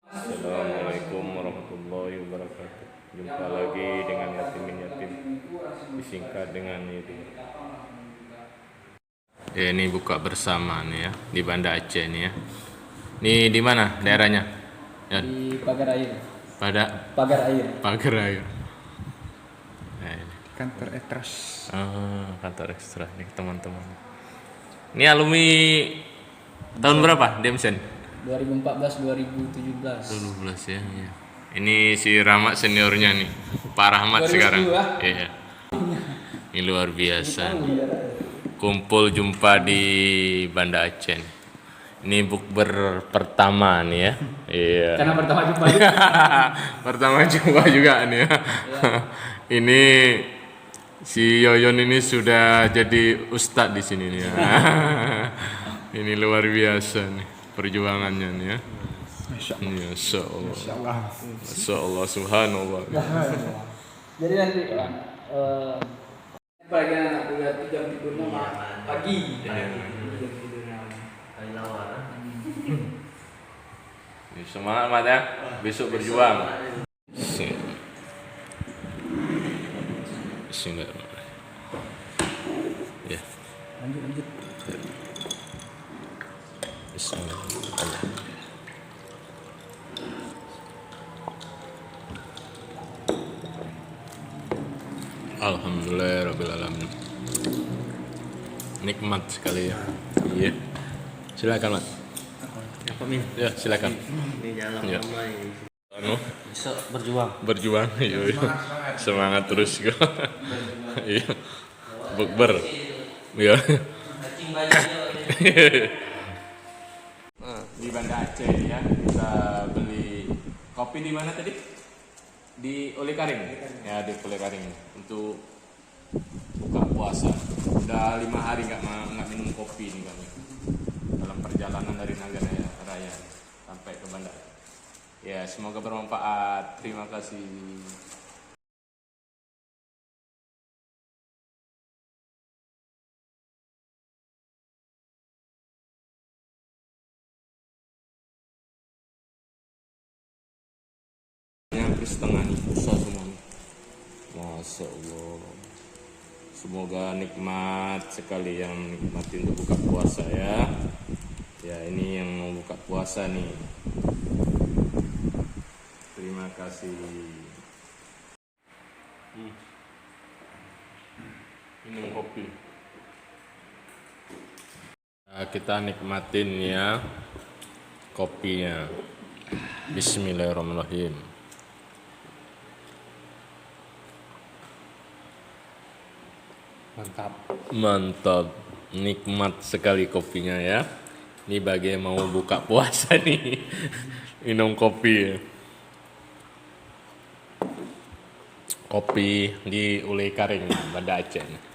Assalamualaikum warahmatullahi wabarakatuh. Jumpa lagi dengan yatim disingkat dengan itu. Ya, ini buka bersama nih ya di Banda Aceh nih ya. Ini di mana daerahnya? Ya. Di Pagar Air. Pagar Air. Pagar Air. Nah, ini. Kantor Etras. Kantor ekstra nih teman-teman. Ini alumni tahun berapa, Demsen? 2014 2017. 12 ya, ya. Ini si Rahmat seniornya nih, Pak Rahmat sekarang. Iya. Ini luar biasa. Kumpul jumpa di Banda Aceh. Ini bukber pertama nih ya. Iya. Karena pertama jumpa. Pertama jumpa juga nih ya. Ini si Yoyon ini sudah jadi ustadz di sini nih ya. Ini luar biasa nih perjuangannya nih ya. Masya Allah. Masya Allah, subhanallah. Jadi nanti bagi anak kuliah itu jam tidurnya pagi. Semangat Mat ya, besok berjuang. Bismillahirrahmanirrahim. Ya. Lanjut. Bismillahirrahmanirrahim. Alhamdulillahirrahmanirrahim. Nikmat sekali ya. Iya. Silakan Mat. Apa Min? Ya silakan. Ini jalan Ya. lama ini. Besok Berjuang. Iya. Semangat terus kok. Iya. Bukber. Iya. Di Banda Aceh ya bisa beli kopi di mana tadi? Di Uli Karing. Ya di Uli Karing untuk buka puasa. Udah 5 hari nggak minum kopi nih kami dalam perjalanan dari Naga Raya sampai ke Banda. Ya semoga bermanfaat. Terima kasih. Hampir setengah nih susah semua nih. Masya Allah. Semoga nikmat sekali yang menikmati untuk buka puasa ya. Ya ini yang mau buka puasa nih. Terima kasih. Minum kopi. Nah, kita nikmatin ya kopinya. Bismillahirrahmanirrahim. Mantap, nikmat sekali kopinya ya. Ini bagi yang mau buka puasa nih, minum kopi ya. Kopi di Uli Karing, Banda Aceh.